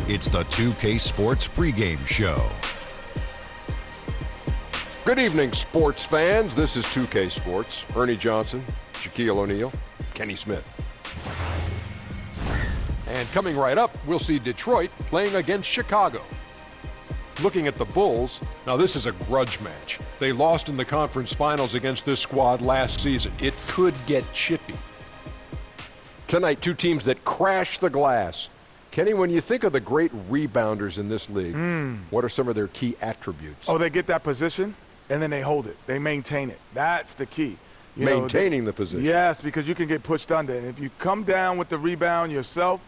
It's the 2K Sports pregame show. Good evening, sports fans. This is 2K Sports. Ernie Johnson, Shaquille O'Neal, Kenny Smith. And coming right up, we'll see Detroit playing against Chicago. Looking at the Bulls, now this is a grudge match. They lost in the conference finals against this squad last season. It could get chippy. Tonight, two teams that crash the glass. Kenny, when you think of the great rebounders in this league, what are some of their key attributes? Oh, they get that position, and then they hold it. They maintain it. That's the key. Maintaining the position. Yes, because you can get pushed under. And if you come down with the rebound yourself,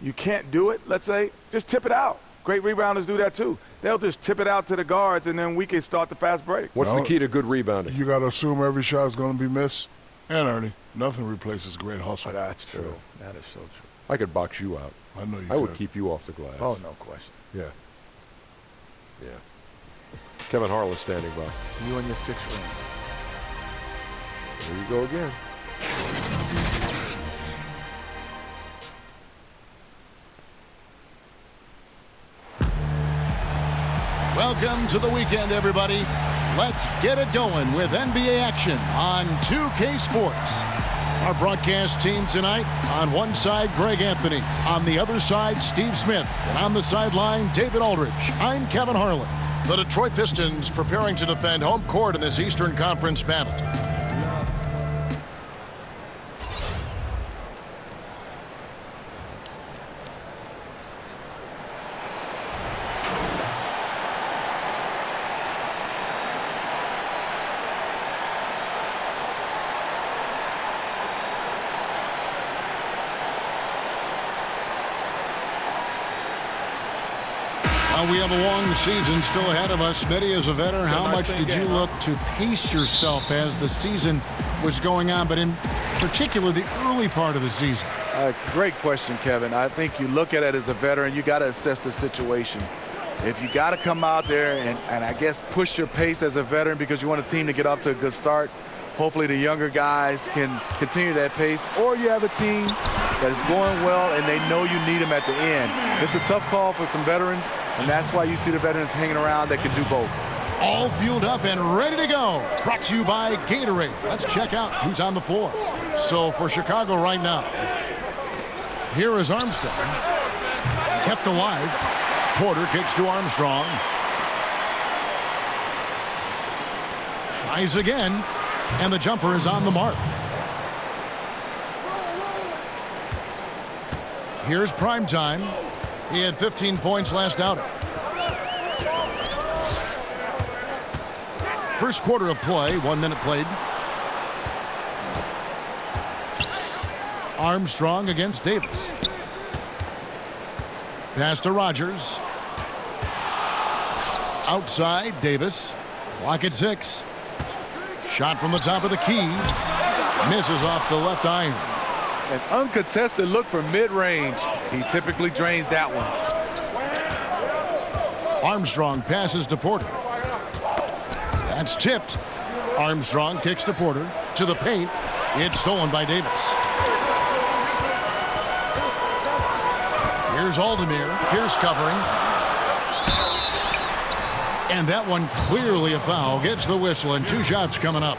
you can't do it, let's say, just tip it out. Great rebounders do that too. They'll just tip it out to the guards, and then we can start the fast break. What's the key to good rebounding? You got to assume every shot is going to be missed. And, Ernie, nothing replaces great hustle. Oh, that's true. That is so true. I could box you out. I know you I would could. keep you off the glass. Oh, no question. Yeah. Kevin Harlan standing by. You and your 6 rings. There you go again. Welcome to the weekend, everybody. Let's get it going with NBA action on 2K Sports. Our broadcast team tonight, on one side, Greg Anthony. On the other side, Steve Smith. And on the sideline, David Aldridge. I'm Kevin Harlan. The Detroit Pistons preparing to defend home court in this Eastern Conference battle. We have a long season still ahead of us. Smitty, as a veteran, how much did you look to pace yourself as the season was going on, but in particular the early part of the season? Great question, Kevin. I think you look at it as a veteran, you got to assess the situation. If you got to come out there and I guess push your pace as a veteran because you want a team to get off to a good start, hopefully the younger guys can continue that pace, or you have a team that is going well and they know you need them at the end. It's a tough call for some veterans, and that's why you see the veterans hanging around that can do both. All fueled up and ready to go. Brought to you by Gatorade. Let's check out who's on the floor. So for Chicago right now, here is Armstrong. Kept alive. Porter kicks to Armstrong. Tries again. And the jumper is on the mark. Here's Primetime. He had 15 points last outing. First quarter of play, 1 minute played. Armstrong against Davis. Pass to Rogers. Outside, Davis. Clock at 6. Shot from the top of the key. Misses off the left iron. An uncontested look for mid-range. He typically drains that one. Armstrong passes to Porter. That's tipped. Armstrong kicks to Porter. To the paint. It's stolen by Davis. Here's Aldemir. Pierce covering. And that one clearly a foul. Gets the whistle and 2 shots coming up.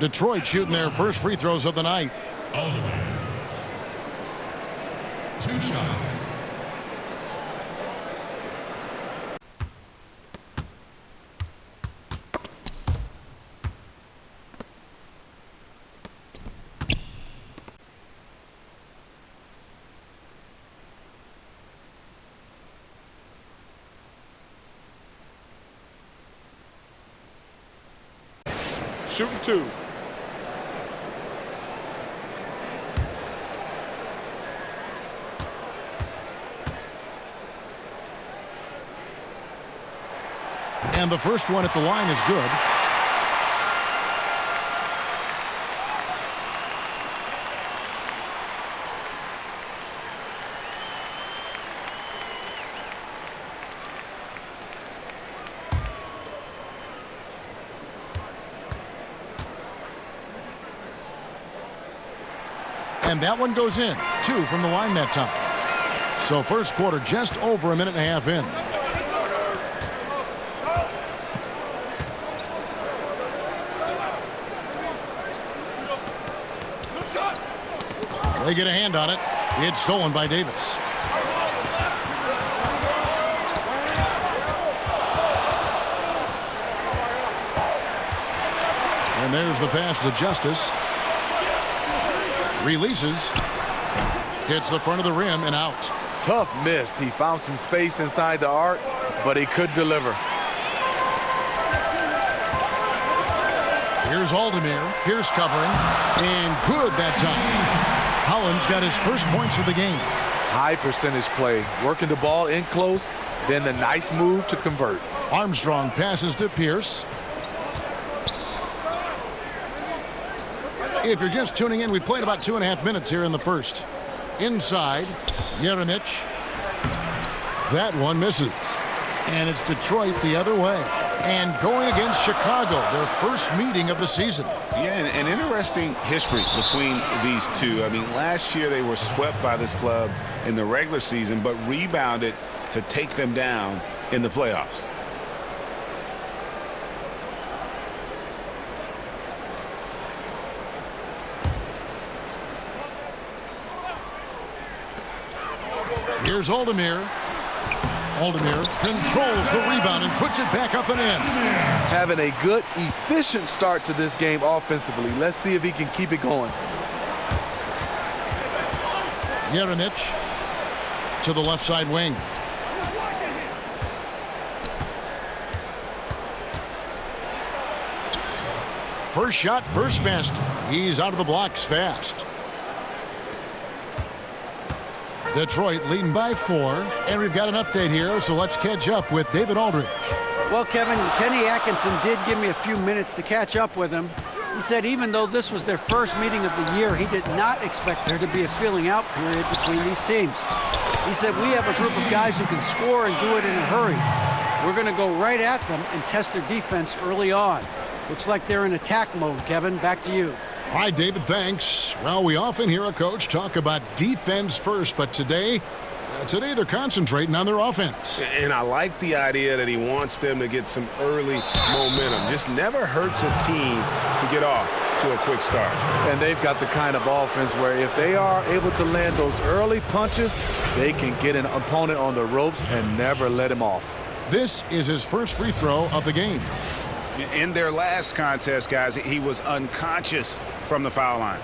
Detroit shooting their first free throws of the night. 2 shots. Shooting 2. And the first one at the line is good. And that one goes in. 2 from the line that time. So first quarter just over a minute and a half in. They get a hand on it. It's stolen by Davis. And there's the pass to Justice. Releases. Hits the front of the rim and out. Tough miss. He found some space inside the arc, but he could deliver. Here's Aldemir. Pierce covering. And good that time. Holland's got his first points of the game. High percentage play. Working the ball in close, then the nice move to convert. Armstrong passes to Pierce. If you're just tuning in, we played about 2.5 minutes here in the first. Inside, Jeremic. That one misses. And it's Detroit the other way. And going against Chicago, their first meeting of the season. Yeah, and an interesting history between these two. I mean, last year they were swept by this club in the regular season, but rebounded to take them down in the playoffs. Here's Aldemir. Aldemir controls the rebound and puts it back up and in. Having a good, efficient start to this game offensively. Let's see if he can keep it going. Jeremic to the left side wing. First shot, first basket. He's out of the blocks fast. Detroit leading by 4, and we've got an update here, so let's catch up with David Aldridge. Well, Kevin, Kenny Atkinson did give me a few minutes to catch up with him. He said even though this was their first meeting of the year, he did not expect there to be a filling out period between these teams. He said, we have a group of guys who can score and do it in a hurry. We're going to go right at them and test their defense early on. Looks like they're in attack mode, Kevin. Back to you. Hi, David. Thanks. Well, we often hear a coach talk about defense first, but today they're concentrating on their offense. And I like the idea that he wants them to get some early momentum. Just never hurts a team to get off to a quick start. And they've got the kind of offense where if they are able to land those early punches, they can get an opponent on the ropes and never let him off. This is his first free throw of the game. In their last contest, guys, he was unconscious from the foul line.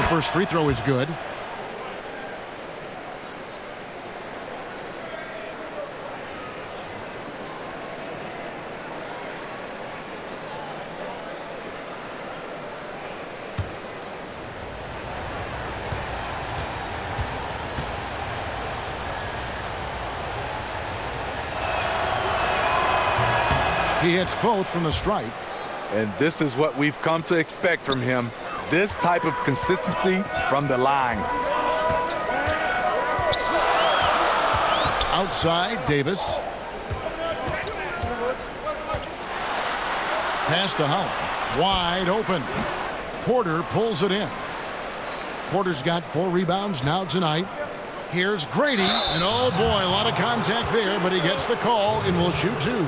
First free throw is good. He hits both from the stripe. And this is what we've come to expect from him. This type of consistency from the line. Outside, Davis. Pass to Holland. Wide open. Porter pulls it in. Porter's got 4 rebounds now tonight. Here's Grady. And oh boy, a lot of contact there, but he gets the call and will shoot 2.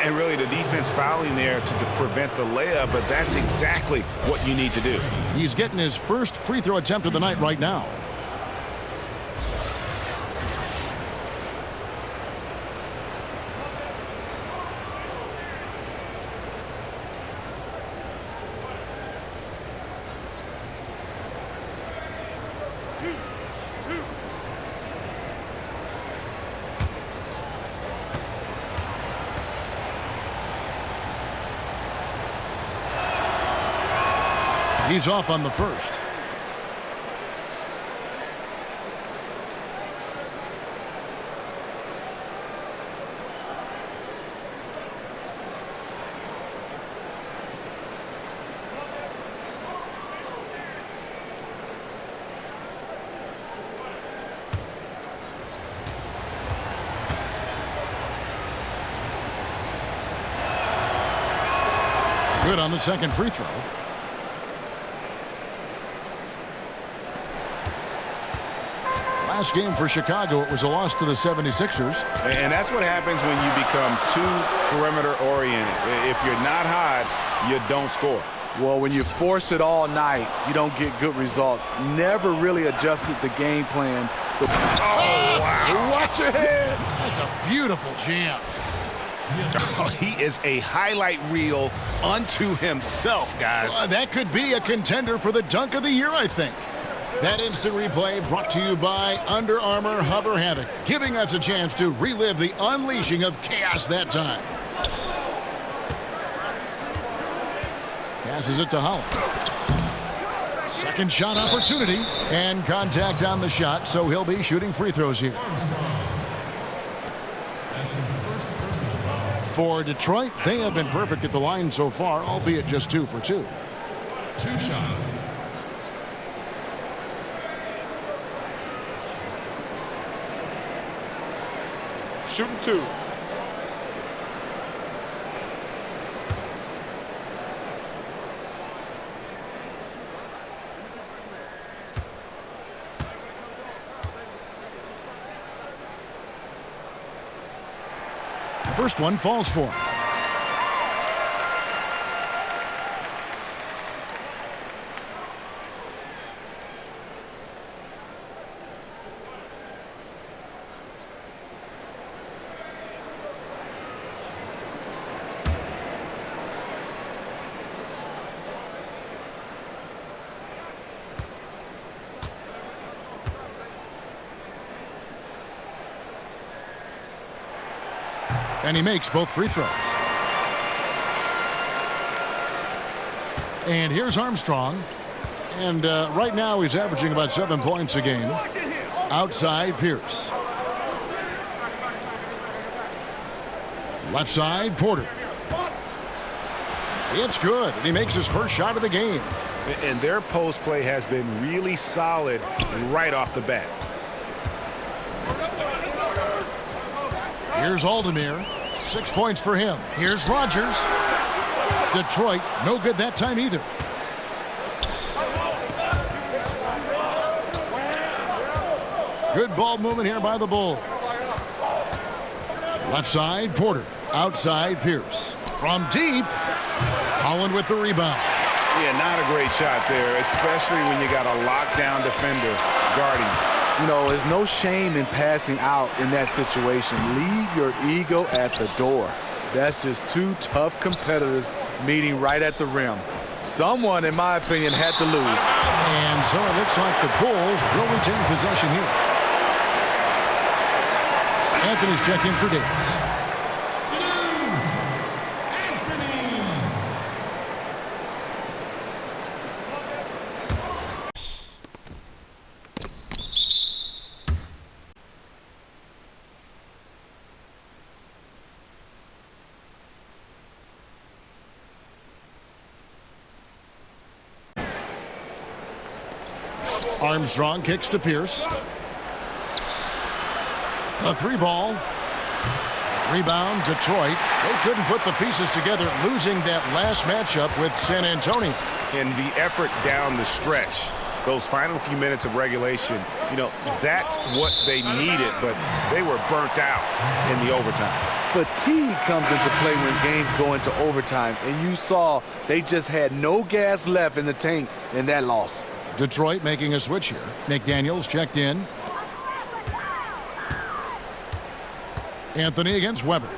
And really the defense fouling there to prevent the layup, but that's exactly what you need to do. He's getting his first free throw attempt of the night right now. He's off on the first. good on the second free throw. Last game for Chicago, it was a loss to the 76ers. And that's what happens when you become too perimeter oriented. If you're not hot, you don't score. Well, when you force it all night, you don't get good results. Never really adjusted the game plan. Oh, wow. Watch your head. That's a beautiful jam. Oh, he is a highlight reel unto himself, guys. That could be a contender for the dunk of the year, I think. That instant replay brought to you by Under Armour Hover Havoc, giving us a chance to relive the unleashing of chaos that time. Passes it to Holland. Second shot opportunity and contact on the shot, so he'll be shooting free throws here. For Detroit, they have been perfect at the line so far, albeit just 2 for 2. 2 shots. Shooting 2. First one falls for him. And he makes both free throws. And here's Armstrong. And right now he's averaging about 7 points a game. Outside Pierce. Left side Porter. It's good. And he makes his first shot of the game. And their post play has been really solid right off the bat. Here's Aldemir. 6 points for him. Here's Rogers. Detroit, no good that time either. Good ball movement here by the Bulls. Left side, Porter. Outside, Pierce. From deep, Holland with the rebound. Yeah, not a great shot there, especially when you got a lockdown defender guarding. You know, there's no shame in passing out in that situation. Leave your ego at the door. That's just 2 tough competitors meeting right at the rim. Someone, in my opinion, had to lose. And so it looks like the Bulls will retain possession here. Anthony's checking for Davis. Armstrong kicks to Pierce. A 3-ball. Rebound, Detroit. They couldn't put the pieces together, losing that last matchup with San Antonio. And the effort down the stretch, those final few minutes of regulation, you know, that's what they needed, but they were burnt out in the overtime. Fatigue comes into play when games go into overtime, and you saw they just had no gas left in the tank in that loss. Detroit making a switch here. McDaniels checked in. Anthony against Weber.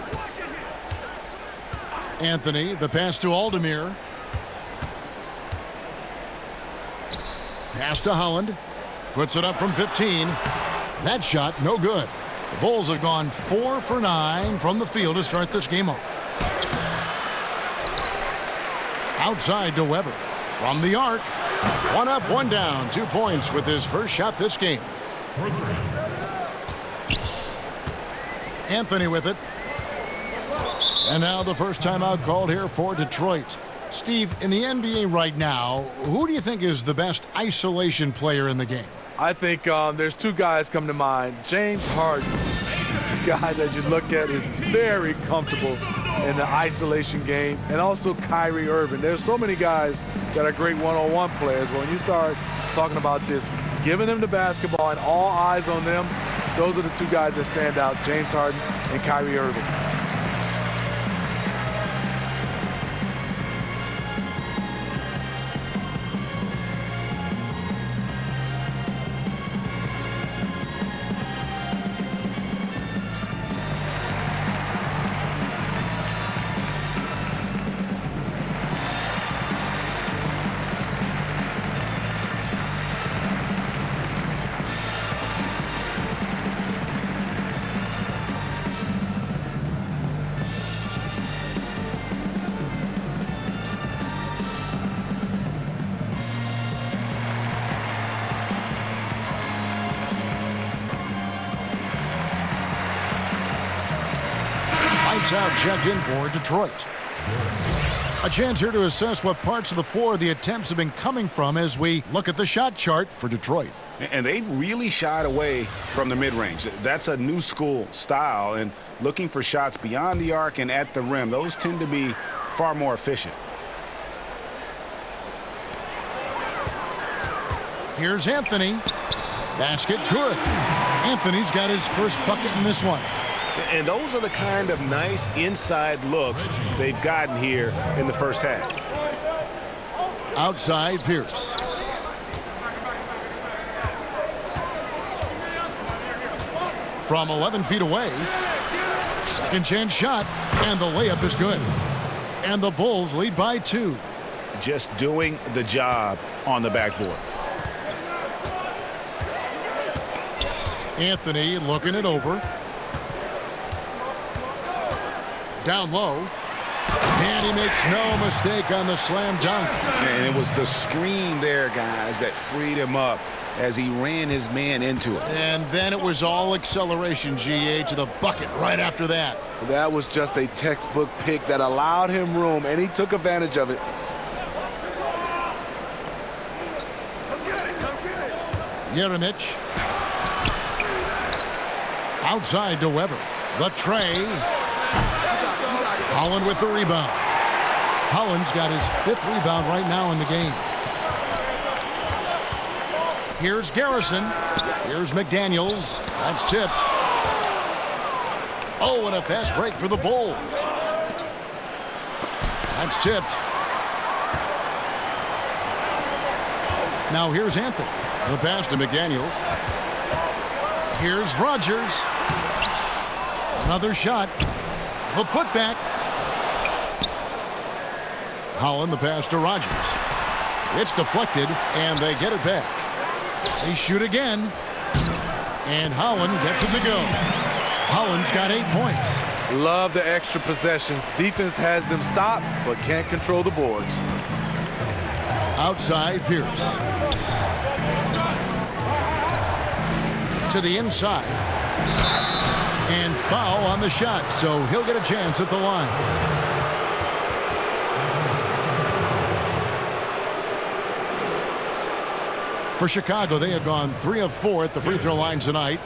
Anthony, the pass to Aldemir. Pass to Holland. Puts it up from 15. That shot, no good. The Bulls have gone 4 for 9 from the field to start this game off. Outside to Weber. From the arc. 1 up, 1 down. 2 points with his first shot this game. Anthony with it. And now the first timeout called here for Detroit. Steve, in the NBA right now, who do you think is the best isolation player in the game? I think there's 2 guys come to mind. James Harden. guy that you look at is very comfortable in the isolation game, and also Kyrie Irving. There's so many guys that are great one-on-one players. But when you start talking about just giving them the basketball and all eyes on them, those are the two guys that stand out, James Harden and Kyrie Irving. Out checked in for Detroit. A chance here to assess what parts of the floor the attempts have been coming from as we look at the shot chart for Detroit. And they've really shied away from the mid-range. That's a new school style, and looking for shots beyond the arc and at the rim, those tend to be far more efficient. Here's Anthony. Basket good. Anthony's got his first bucket in this one. And those are the kind of nice inside looks they've gotten here in the first half. Outside Pierce. From 11 feet away. Second chance shot, and the layup is good. And the Bulls lead by 2. Just doing the job on the backboard. Anthony looking it over. Down low, and he makes no mistake on the slam dunk. And it was the screen there, guys, that freed him up as he ran his man into it. And then it was all acceleration, GA, to the bucket right after that. That was just a textbook pick that allowed him room, and he took advantage of it. Jeremic. Outside to Weber. The tray. Holland with the rebound. Holland's got his 5th rebound right now in the game. Here's Garrison. Here's McDaniels. That's tipped. Oh, and a fast break for the Bulls. That's tipped. Now here's Anthony. The pass to McDaniels. Here's Rogers. Another shot. The putback. Holland, the pass to Rogers. It's deflected, and they get it back. They shoot again, and Holland gets it to go. Holland's got 8 points. Love the extra possessions. Defense has them stopped, but can't control the boards. Outside Pierce. To the inside. And foul on the shot, so he'll get a chance at the line. For Chicago, they have gone 3 of 4 at the free throw line tonight.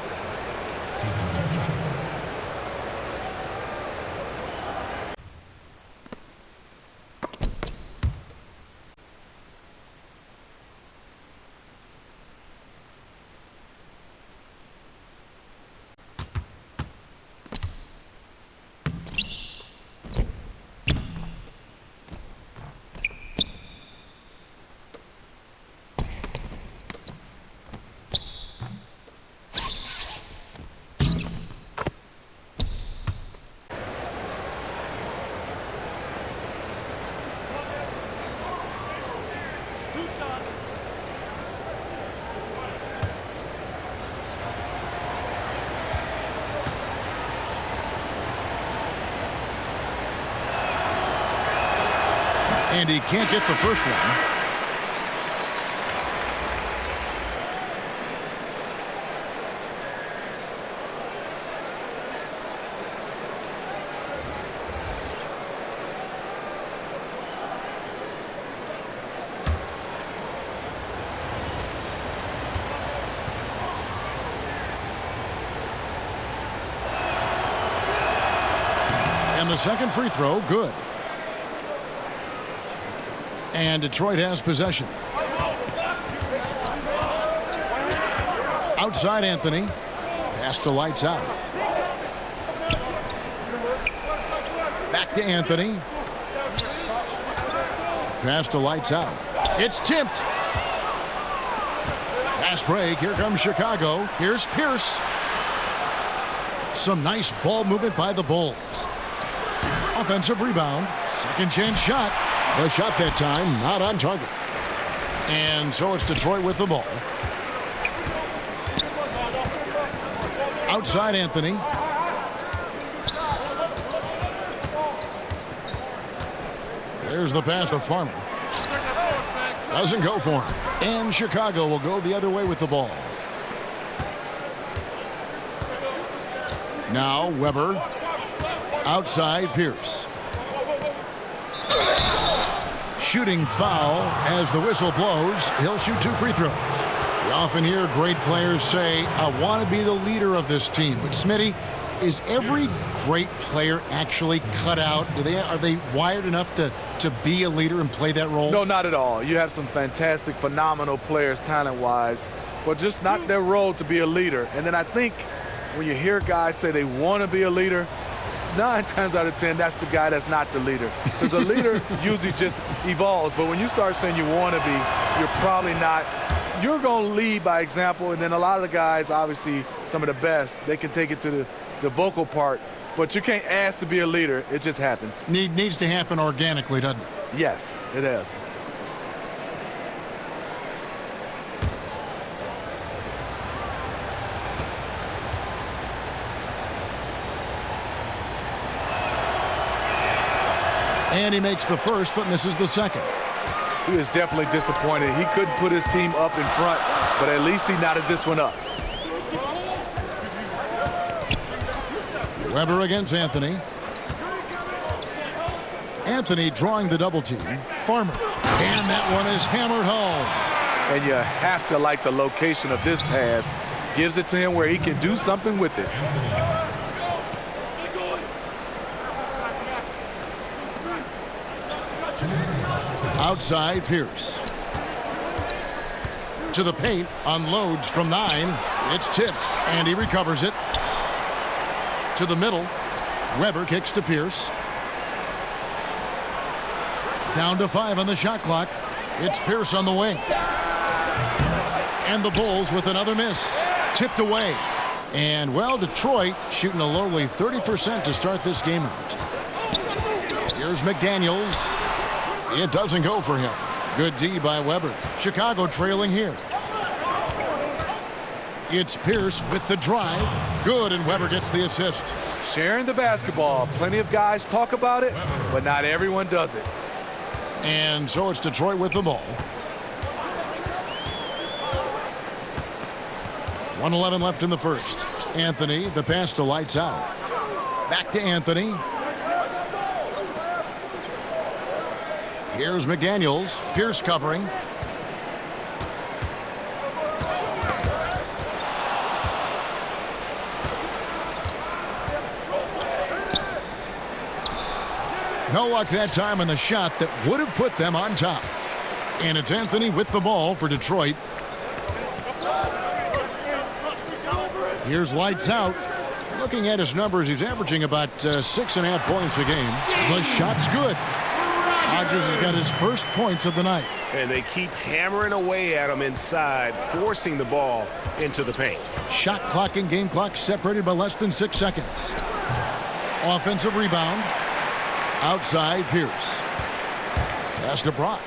And he can't get the first one. And the second free throw, good. And Detroit has possession. Outside Anthony. Pass to Lights Out. Back to Anthony. Pass to Lights Out. It's tipped. Fast break. Here comes Chicago. Here's Pierce. Some nice ball movement by the Bulls. Offensive rebound. Second chance shot. The shot that time not on target. And so it's Detroit with the ball. Outside Anthony. There's the pass to Farmer. Doesn't go for him. And Chicago will go the other way with the ball. Now Weber. Outside Pierce. Shooting foul as the whistle blows. He'll shoot 2 free throws. We often hear great players say, I want to be the leader of this team. But Smitty, is every great player actually cut out? Are they wired enough to be a leader and play that role? No, not at all. You have some fantastic, phenomenal players talent-wise, but just not their role to be a leader. And then I think when you hear guys say they want to be a leader, 9 times out of 10, that's the guy that's not the leader. Because a leader usually just evolves. But when you start saying you want to be, you're probably not. You're going to lead by example. And then a lot of the guys, obviously, some of the best, they can take it to the vocal part. But you can't ask to be a leader. It just happens. Needs to happen organically, doesn't it? Yes, it is. And he makes the first, but misses the second. He was definitely disappointed. He couldn't put his team up in front, but at least he knotted this one up. Weber against Anthony. Anthony drawing the double team. Farmer. And that one is hammered home. And you have to like the location of this pass. Gives it to him where he can do something with it. Outside Pierce. To the paint. Unloads from 9. It's tipped. And he recovers it. To the middle. Weber kicks to Pierce. Down to 5 on the shot clock. It's Pierce on the wing. And the Bulls with another miss. Tipped away. And, well, Detroit shooting a lowly 30% to start this game out. Here's McDaniels. It doesn't go for him. Good D by Weber. Chicago trailing here. It's Pierce with the drive. Good, and Weber gets the assist. Sharing the basketball. Plenty of guys talk about it, but not everyone does it. And so it's Detroit with the ball. 1:11 left in the first. Anthony, the pass to Lights Out. Back to Anthony. Here's McDaniels. Pierce covering. No luck that time on the shot that would have put them on top. And it's Anthony with the ball for Detroit. Here's Lights Out. Looking at his numbers, he's averaging about 6.5 points a game. The shot's good. Rodgers has got his first points of the night. And they keep hammering away at him inside, forcing the ball into the paint. Shot clock and game clock separated by less than 6 seconds. Offensive rebound. Outside Pierce. Pass to Brock.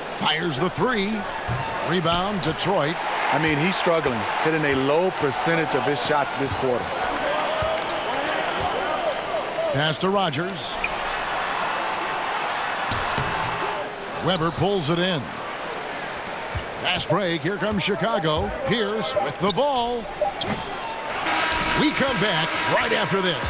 Fires the 3. Rebound Detroit. I mean, he's struggling, hitting a low percentage of his shots this quarter. Pass to Rodgers. Weber pulls it in. Fast break. Here comes Chicago. Pierce with the ball. We come back right after this.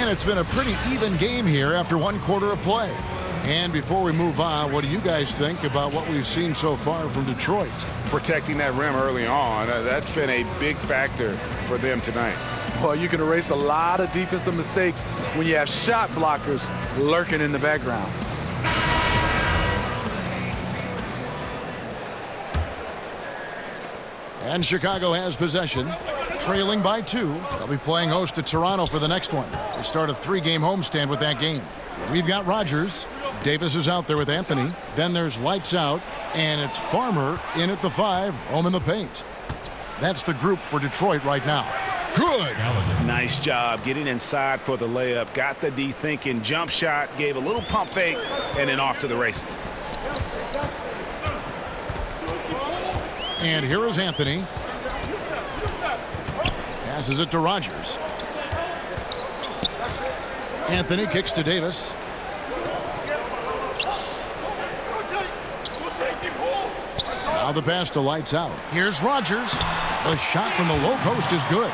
And it's been a pretty even game here after 1 quarter of play. And before we move on, what do you guys think about what we've seen so far from Detroit? Protecting that rim early on, that's been a big factor for them tonight. Well, you can erase a lot of defensive mistakes when you have shot blockers lurking in the background. And Chicago has possession, trailing by 2. They'll be playing host to Toronto for the next one. They start a 3-game homestand with that game. We've got Rogers. Davis is out there with Anthony. Then there's Lights Out, and it's Farmer in at the 5, home in the paint. That's the group for Detroit right now. Good. Nice job getting inside for the layup. Got the D thinking, jump shot, gave a little pump fake, and then off to the races. And here is Anthony. Passes it to Rogers. Anthony kicks to Davis. Now the pass to Lights Out. Here's Rogers. The shot from the low post is good.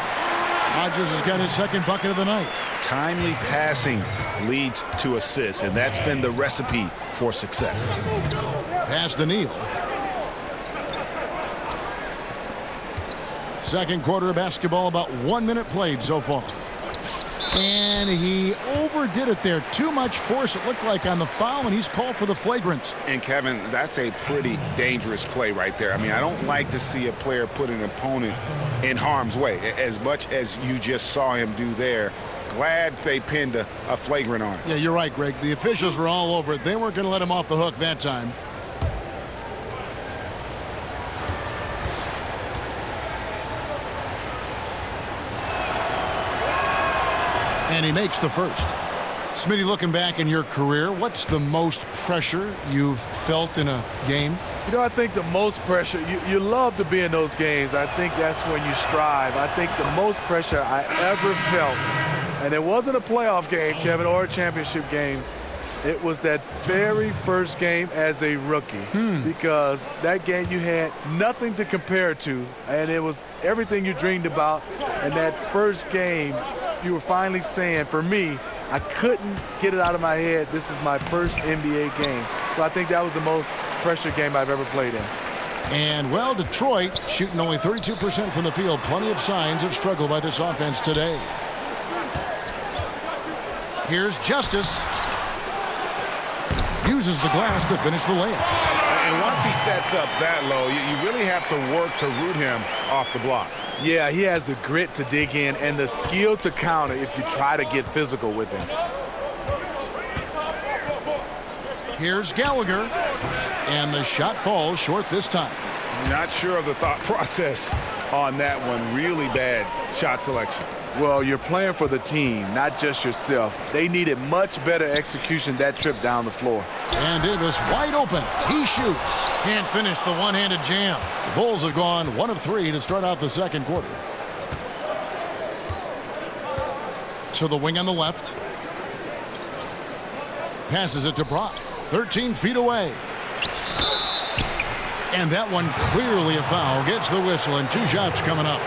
Rogers has got his 2nd bucket of the night. Timely passing leads to assists, and that's been the recipe for success. Pass to Neal. 2nd quarter of basketball, about 1 minute played so far. And he overdid it there. Too much force, it looked like, on the foul, and he's called for the flagrant. And, Kevin, that's a pretty dangerous play right there. I mean, I don't like to see a player put an opponent in harm's way, as much as you just saw him do there. Glad they pinned a flagrant on him. Yeah, you're right, Greg. The officials were all over it. They weren't going to let him off the hook that time. And he makes the first. Smitty, looking back in your career, what's the most pressure you've felt in a game? You know, I think the most pressure, you love to be in those games. I think that's when you strive. I think the most pressure I ever felt, and it wasn't a playoff game, Kevin, or a championship game. It was that very first game as a rookie, because that game you had nothing to compare to, and it was everything you dreamed about. And that first game, you were finally saying, for me, I couldn't get it out of my head. This is my first NBA game. So I think that was the most pressure game I've ever played in. And, well, Detroit shooting only 32% from the field. Plenty of signs of struggle by this offense today. Here's Justice. Uses the glass to finish the layup. And once he sets up that low, you really have to work to root him off the block. Yeah, he has the grit to dig in and the skill to counter if you try to get physical with him. Here's Gallagher. And the shot falls short this time. Not sure of the thought process on that one. Really bad shot selection. Well, you're playing for the team, not just yourself. They needed much better execution that trip down the floor. And Davis wide open. He shoots. Can't finish the one-handed jam. The Bulls have gone 1 of 3 to start out the 2nd quarter. To the wing on the left. Passes it to Brock. 13 feet away. And that one clearly a foul. Gets the whistle, and 2 shots coming up.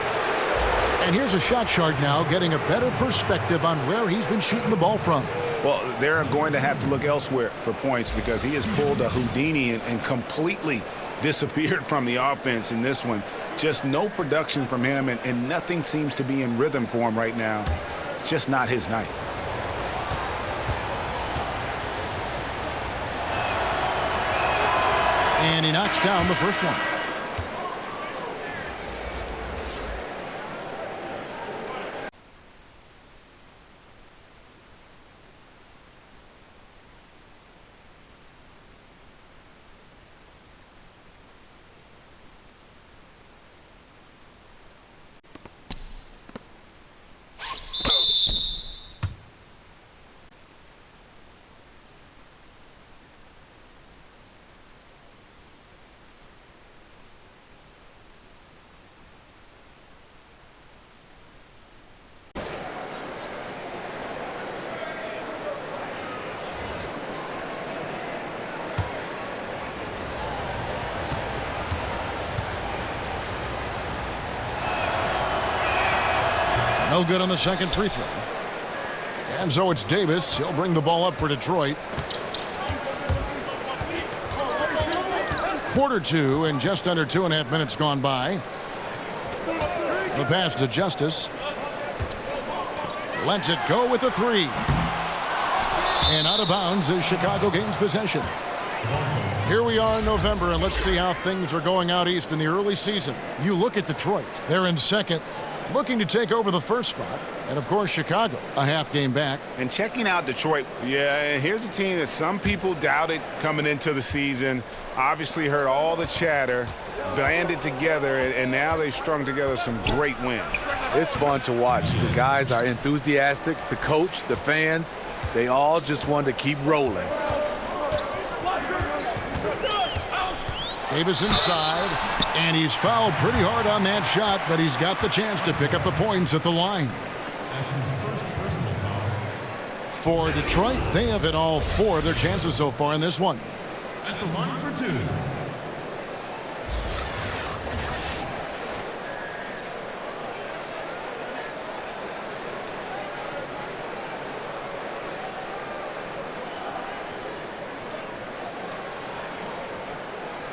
And here's a shot chart now, getting a better perspective on where he's been shooting the ball from. Well, they're going to have to look elsewhere for points, because he has pulled a Houdini and completely disappeared from the offense in this one. Just no production from him, and nothing seems to be in rhythm for him right now. It's just not his night. And he knocks down the first one. No good on the second free throw. And so it's Davis. He'll bring the ball up for Detroit. Quarter two and just under 2.5 minutes gone by. The pass to Justice. Lets it go with the three. And out of bounds as Chicago gains possession. Here we are in November, and let's see how things are going out east in the early season. You look at Detroit. They're in second, looking to take over the first spot. And, of course, Chicago, a half game back. And checking out Detroit, yeah, here's a team that some people doubted coming into the season. Obviously heard all the chatter, banded together, and now they've strung together some great wins. It's fun to watch. The guys are enthusiastic. The coach, the fans, they all just want to keep rolling. Davis inside, and he's fouled pretty hard on that shot, but he's got the chance to pick up the points at the line. For Detroit, they have hit all 4 of their chances so far in this one. At the line for 2.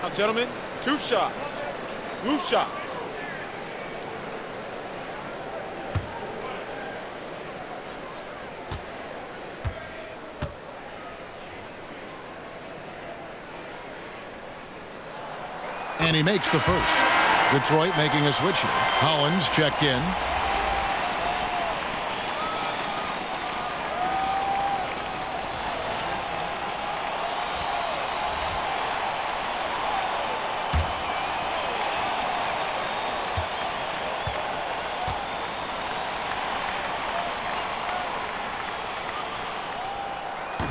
Now, gentlemen, 2 shots. Loose shots. And he makes the first. Detroit making a switch here. Hollins checked in.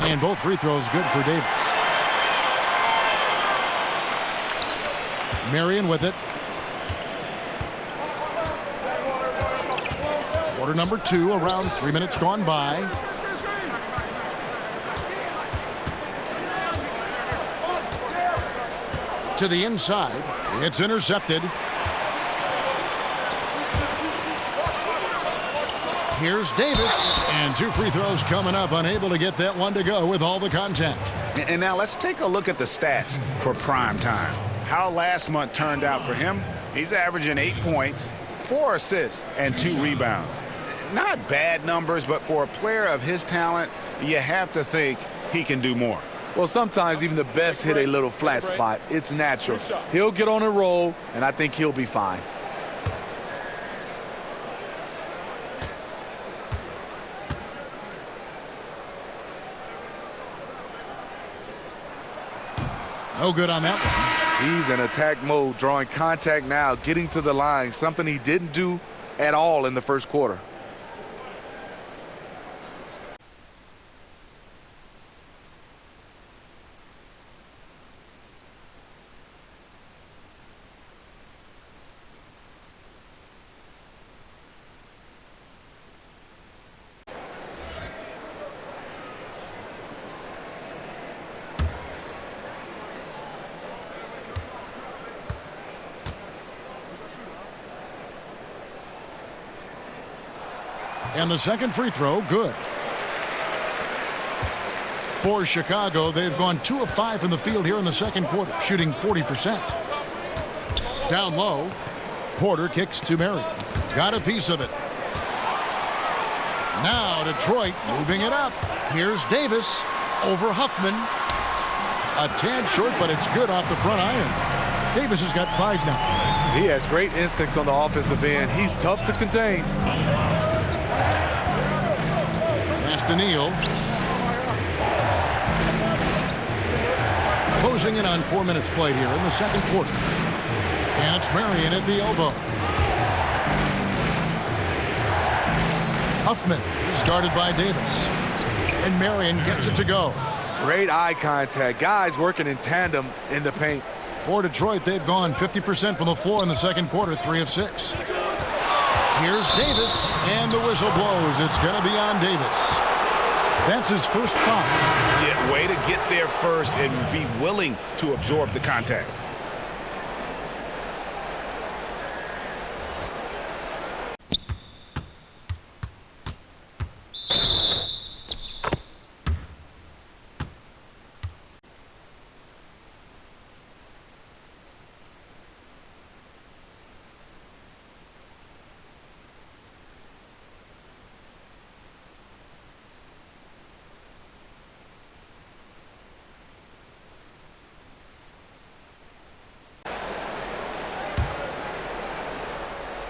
And both free throws good for Davis. Marion with it. Quarter number 2, around 3 minutes gone by. To the inside. It's intercepted. Here's Davis, and 2 free throws coming up, unable to get that one to go with all the contact. And now let's take a look at the stats for prime time. How last month turned out for him. He's averaging 8 points, 4 assists, and 2 rebounds. Not bad numbers, but for a player of his talent, you have to think he can do more. Well, sometimes even the best hit a little flat spot. It's natural. He'll get on a roll, and I think he'll be fine. No good on that one. He's in attack mode, drawing contact now, getting to the line, something he didn't do at all in the first quarter. And the second free throw, good. For Chicago, they've gone 2 of 5 from the field here in the second quarter, shooting 40%. Down low, Porter kicks to Marion. Got a piece of it. Now Detroit moving it up. Here's Davis over Huffman. A tad short, but it's good off the front iron. Davis has got 5 now. He has great instincts on the offensive end. He's tough to contain. Pass to Neal. Closing in on 4 minutes played here in the second quarter. And it's Marion at the elbow. Huffman is guarded by Davis. And Marion gets it to go. Great eye contact. Guys working in tandem in the paint. For Detroit, they've gone 50% from the floor in the second quarter, 3 of 6. Here's Davis, and the whistle blows. It's going to be on Davis. That's his first foul. Yeah, way to get there first and be willing to absorb the contact.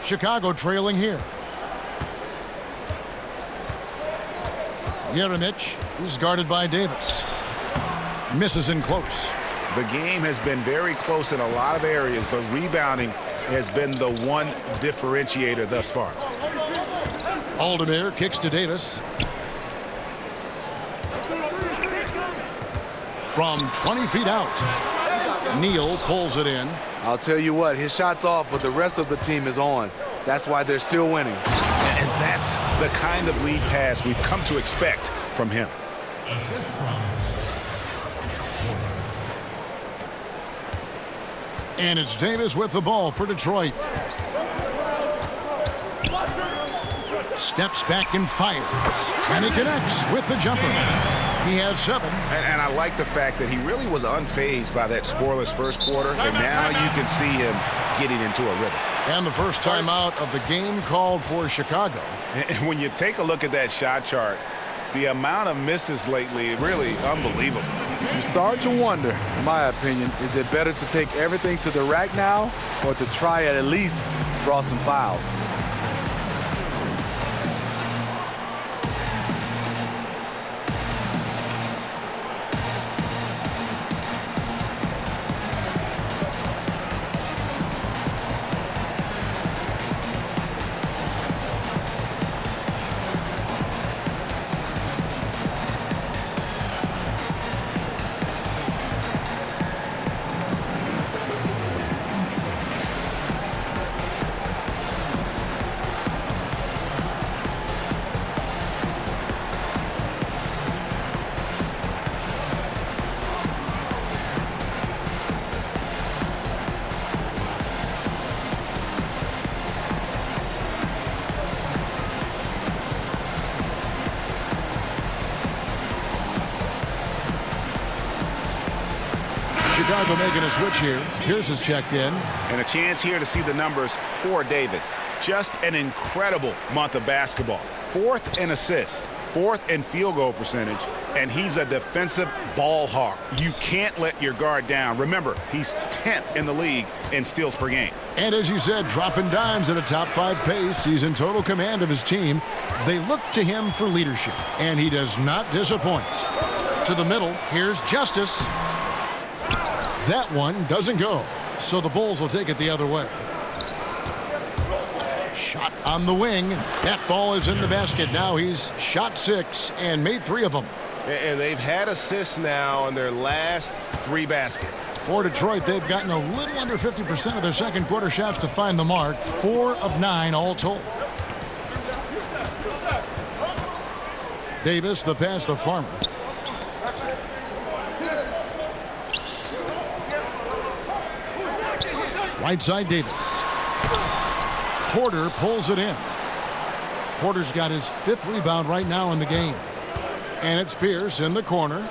Chicago trailing here. Jeremic is guarded by Davis. Misses in close. The game has been very close in a lot of areas, but rebounding has been the one differentiator thus far. Aldemir kicks to Davis. From 20 feet out, Neal pulls it in. I'll tell you what, his shot's off, but the rest of the team is on. That's why they're still winning. And that's the kind of lead pass we've come to expect from him. Assist from And it's Davis with the ball for Detroit. Steps back and fires. And he connects with the jumper. He has 7. And I like the fact that he really was unfazed by that scoreless first quarter. And now you can see him getting into a rhythm. And the first time out of the game called for Chicago. And when you take a look at that shot chart, the amount of misses lately, really unbelievable. You start to wonder, in my opinion, is it better to take everything to the rack now or to try at least draw some fouls? Chicago making a switch here. Pierce is checked in. And a chance here to see the numbers for Davis. Just an incredible month of basketball. 4th in assists, 4th in field goal percentage, and he's a defensive ball hawk. You can't let your guard down. Remember, he's 10th in the league in steals per game. And as you said, dropping dimes at a top 5 pace. He's in total command of his team. They look to him for leadership, and he does not disappoint. To the middle, here's Justice. That one doesn't go, so the Bulls will take it the other way. Shot on the wing. That ball is in the basket. Now he's shot 6 and made 3 of them. And they've had assists now on their last 3 baskets. For Detroit, they've gotten a little under 50% of their second quarter shots to find the mark. 4 of 9 all told. Davis, the pass to Farmer. Right side, Davis. Porter pulls it in. Porter's got his 5th rebound right now in the game. And it's Pierce in the corner.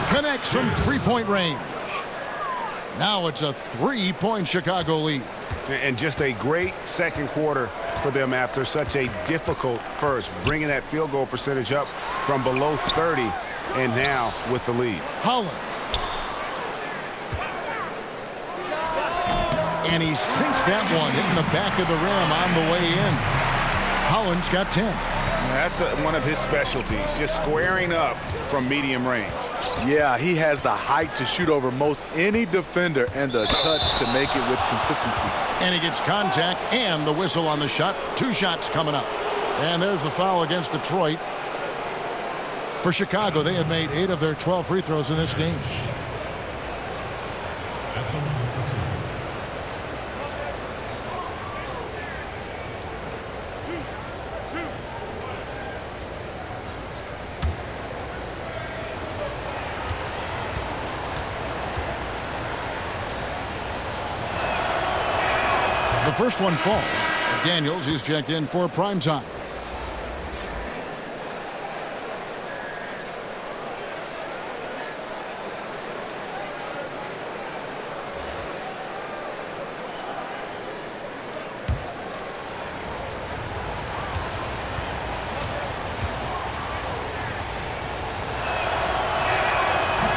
Connects from 3-point range. Now it's a 3-point Chicago lead. And just a great second quarter for them after such a difficult first. Bringing that field goal percentage up from below 30 and now with the lead. Holland. And he sinks that one, hitting the back of the rim on the way in. Holland's got 10. That's one of his specialties, just squaring up from medium range. Yeah, he has the height to shoot over most any defender and the touch to make it with consistency. And he gets contact and the whistle on the shot. 2 shots coming up. And there's the foul against Detroit. For Chicago, they have made 8 of their 12 free throws in this game. The first one falls. Daniels is checked in for prime time.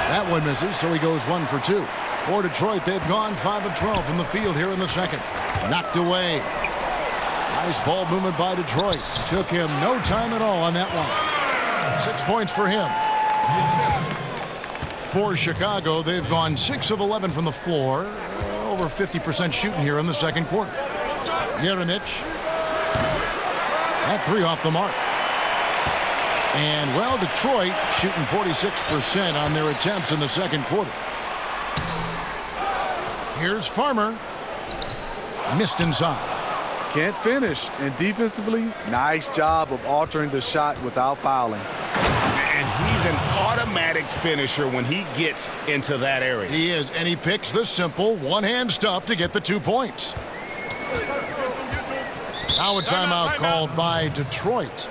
That one misses, so he goes 1 for 2. For Detroit, they've gone 5 of 12 from the field here in the second. Knocked away. Nice ball movement by Detroit. Took him no time at all on that one. 6 points for him. For Chicago, they've gone 6 of 11 from the floor. Over 50% shooting here in the second quarter. Jeremic. That 3 off the mark. And, well, Detroit shooting 46% on their attempts in the second quarter. Here's Farmer. Missed inside. Can't finish. And defensively, nice job of altering the shot without fouling. And he's an automatic finisher when he gets into that area. He is, and he picks the simple one-hand stuff to get the 2 points. Now a timeout called by Detroit.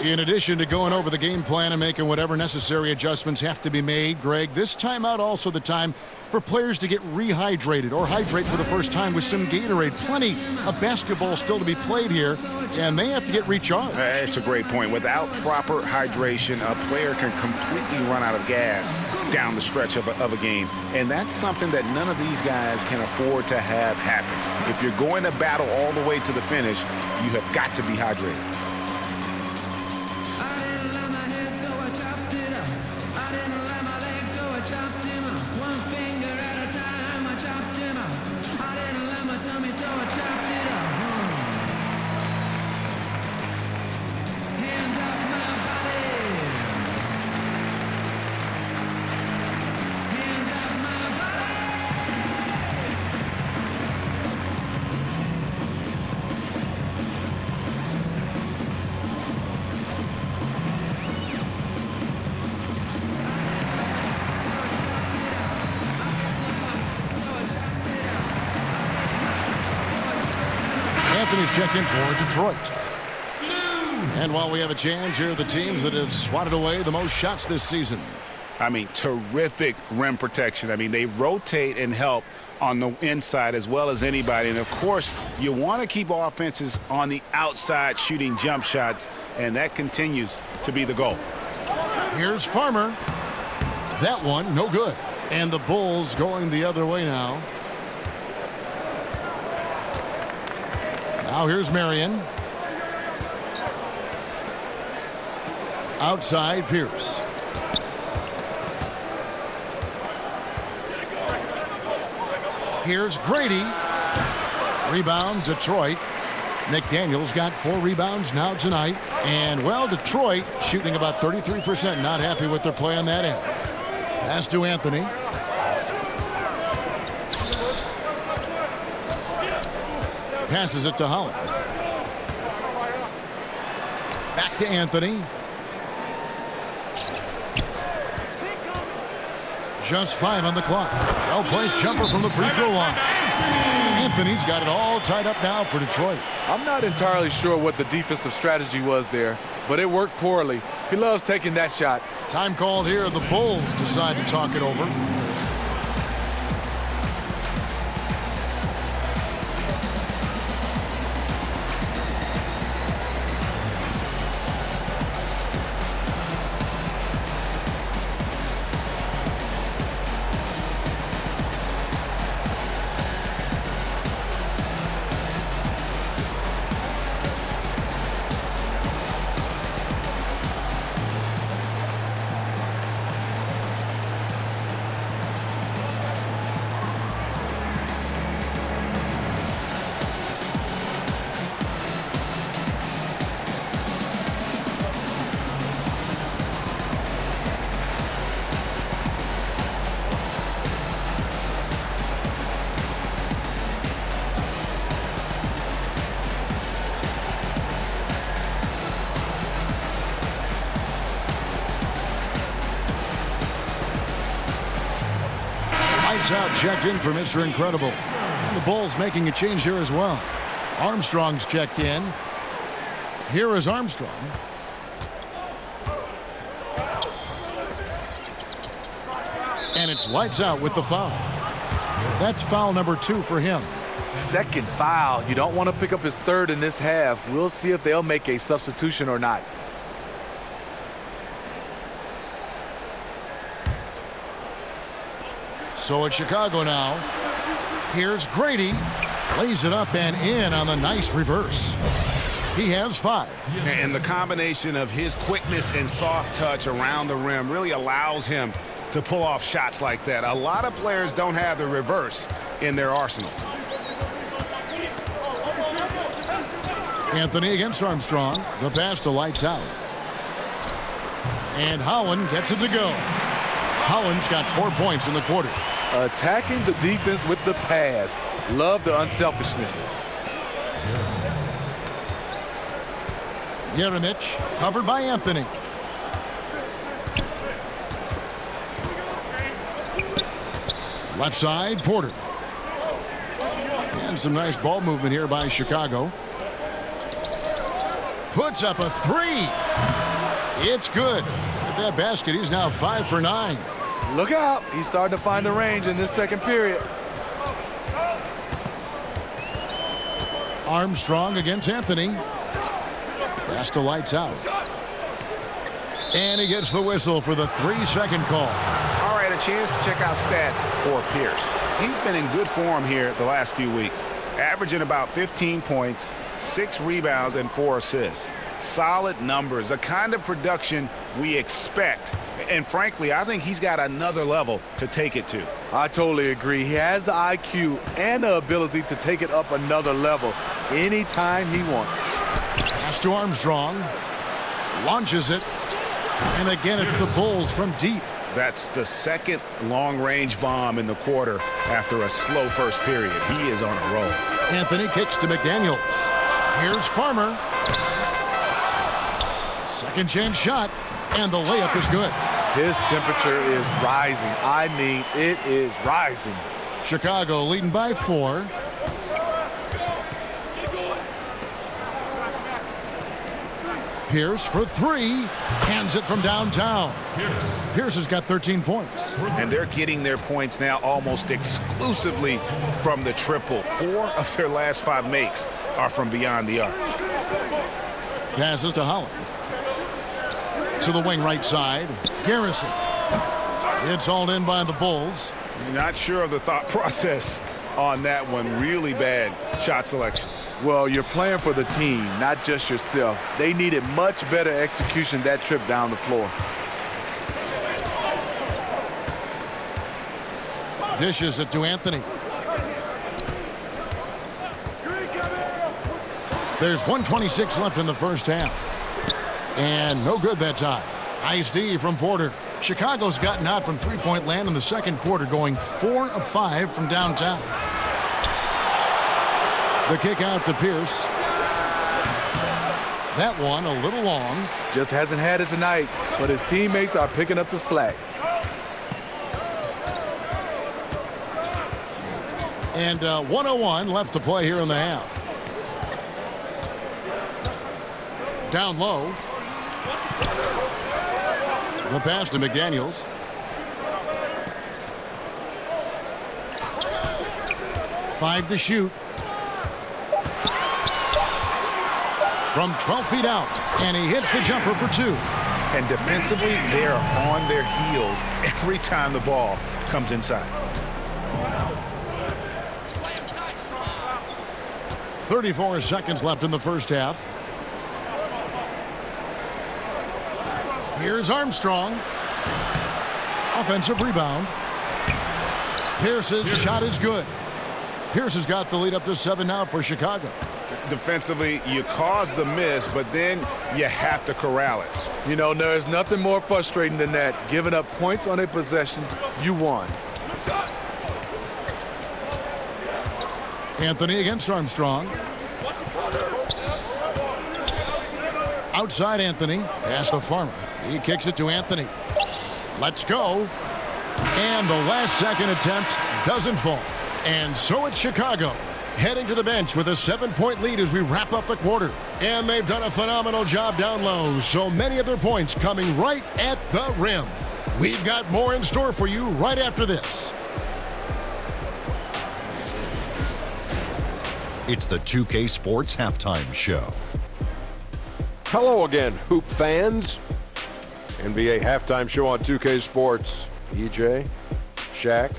In addition to going over the game plan and making whatever necessary adjustments have to be made, Greg, this timeout also the time for players to get rehydrated or hydrate for the first time with some Gatorade. Plenty of basketball still to be played here, and they have to get recharged. That's a great point. Without proper hydration, a player can completely run out of gas down the stretch of a game. And that's something that none of these guys can afford to have happen. If you're going to battle all the way to the finish, you have got to be hydrated. Anthony's checked in for Detroit. And while we have a chance, here are the teams that have swatted away the most shots this season. I mean, terrific rim protection. I mean, they rotate and help on the inside as well as anybody. And, of course, you want to keep offenses on the outside shooting jump shots, and that continues to be the goal. Here's Farmer. That one, no good. And the Bulls going the other way now. Now here's Marion. Outside, Pierce. Here's Grady. Rebound, Detroit. McDaniels got 4 rebounds now tonight. And, well, Detroit shooting about 33%. Not happy with their play on that end. Pass to Anthony. Passes it to Holland. Back to Anthony. Just 5 on the clock. Well-placed jumper from the free throw line. Anthony's got it all tied up now for Detroit. I'm not entirely sure what the defensive strategy was there, but it worked poorly. He loves taking that shot. Time called here. The Bulls decide to talk it over. Out checked in for Mr. Incredible. And the Bulls making a change here as well. Armstrong's checked in. Here is Armstrong. And it's lights out with the foul. That's foul number 2 for him. Second foul. You don't want to pick up his third in this half. We'll see if they'll make a substitution or not. So it's Chicago now. Here's Grady. Lays it up and in on the nice reverse. He has 5. And the combination of his quickness and soft touch around the rim really allows him to pull off shots like that. A lot of players don't have the reverse in their arsenal. Anthony against Armstrong. The pass to Lights Out. And Holland gets it to go. Holland's got 4 points in the quarter. Attacking the defense with the pass. Love the unselfishness. Jeremic covered by Anthony. Left side, Porter. And some nice ball movement here by Chicago. Puts up a 3. It's good. At that basket, he's now 5 for 9. Look out. He's starting to find the range in this second period. Armstrong against Anthony. Pass to Lights Out. And he gets the whistle for the 3-second call. All right, a chance to check out stats for Pierce. He's been in good form here the last few weeks, averaging about 15 points, 6 rebounds, and 4 assists. Solid numbers, the kind of production we expect. And frankly, I think he's got another level to take it to. I totally agree. He has the IQ and the ability to take it up another level anytime he wants. Pass to Armstrong. Launches it. And again, it's the Bulls from deep. That's the second long-range bomb in the quarter after a slow first period. He is on a roll. Anthony kicks to McDaniels. Here's Farmer. Second chance shot. And the layup is good. His temperature is rising. I mean, it is rising. Chicago leading by 4. Pierce for 3. Hands it from downtown. Pierce has got 13 points. And they're getting their points now almost exclusively from the triple. 4 of their last 5 makes are from beyond the arc. Passes to Holland. To the wing right side. Garrison. It's hauled in by the Bulls. Not sure of the thought process on that one. Really bad shot selection. Well, you're playing for the team, not just yourself. They needed much better execution that trip down the floor. Dishes it to Anthony. There's 1:26 left in the first half. And no good that time. Nice D from Porter. Chicago's gotten out from three-point land in the second quarter, going 4 of 5 from downtown. The kick out to Pierce. That one a little long. Just hasn't had it tonight, but his teammates are picking up the slack. And 1:01 left to play here in the half. Down low. The pass to McDaniels. Five to shoot. From 12 feet out. And he hits the jumper for 2. And defensively, they are on their heels every time the ball comes inside. 34 seconds left in the first half. Here's Armstrong. Offensive rebound. Pierce's shot is good. Pierce has got the lead up to 7 now for Chicago. Defensively, you cause the miss, but then you have to corral it. You know, there's nothing more frustrating than that. Giving up points on a possession, you won. Anthony against Armstrong. Outside Anthony. Pass to Farmer. He kicks it to Anthony. Let's go. And the last second attempt doesn't fall. And so it's Chicago heading to the bench with a 7-point lead as we wrap up the quarter. And they've done a phenomenal job down low. So many of their points coming right at the rim. We've got more in store for you right after this. It's the 2K Sports Halftime Show. Hello again, Hoop fans. NBA Halftime Show on 2K Sports. EJ, Shaq,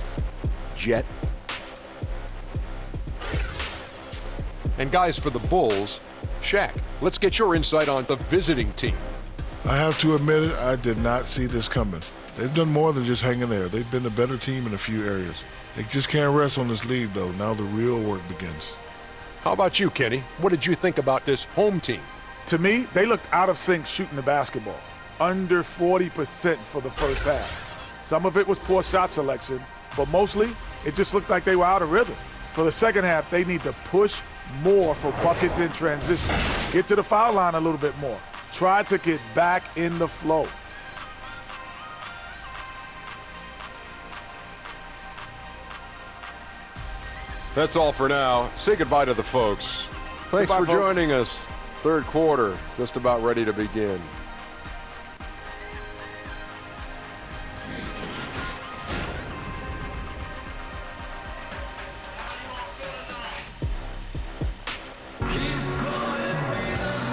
Jet. And guys, for the Bulls, Shaq, let's get your insight on the visiting team. I have to admit it, I did not see this coming. They've done more than just hang in there. They've been the better team in a few areas. They just can't rest on this lead, though. Now the real work begins. How about you, Kenny? What did you think about this home team? To me, they looked out of sync shooting the basketball. Under 40% for the first half. Some of it was poor shot selection, but mostly it just looked like they were out of rhythm. For the second half, they need to push more for buckets in transition. Get to the foul line a little bit more. Try to get back in the flow. That's all for now. Say goodbye to the folks. Thanks for joining us. Third quarter, just about ready to begin.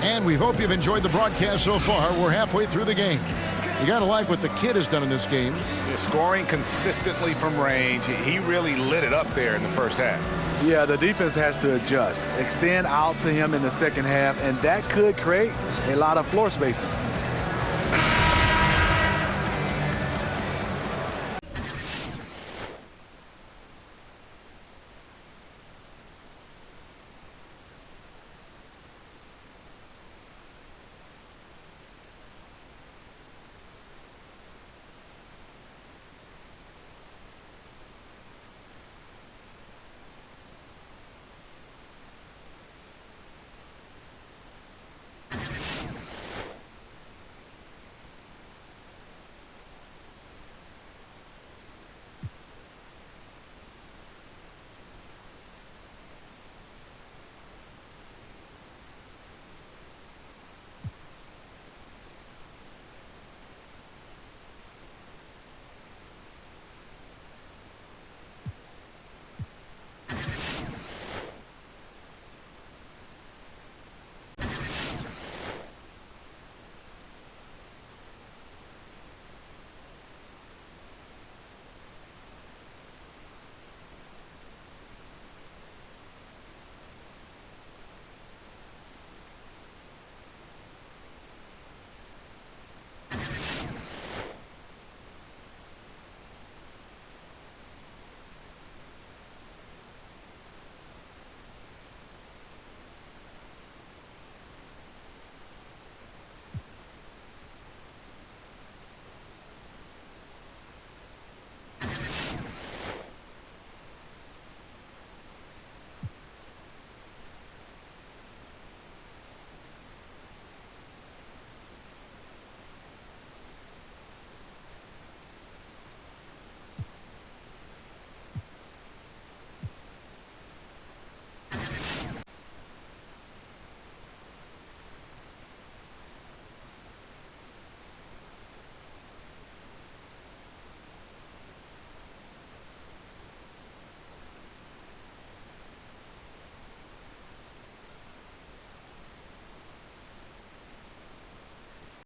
And we hope you've enjoyed the broadcast so far. We're halfway through the game. You got to like what the kid has done in this game. Scoring consistently from range. He really lit it up there in the first half. Yeah, the defense has to adjust. Extend out to him in the second half, and that could create a lot of floor spacing.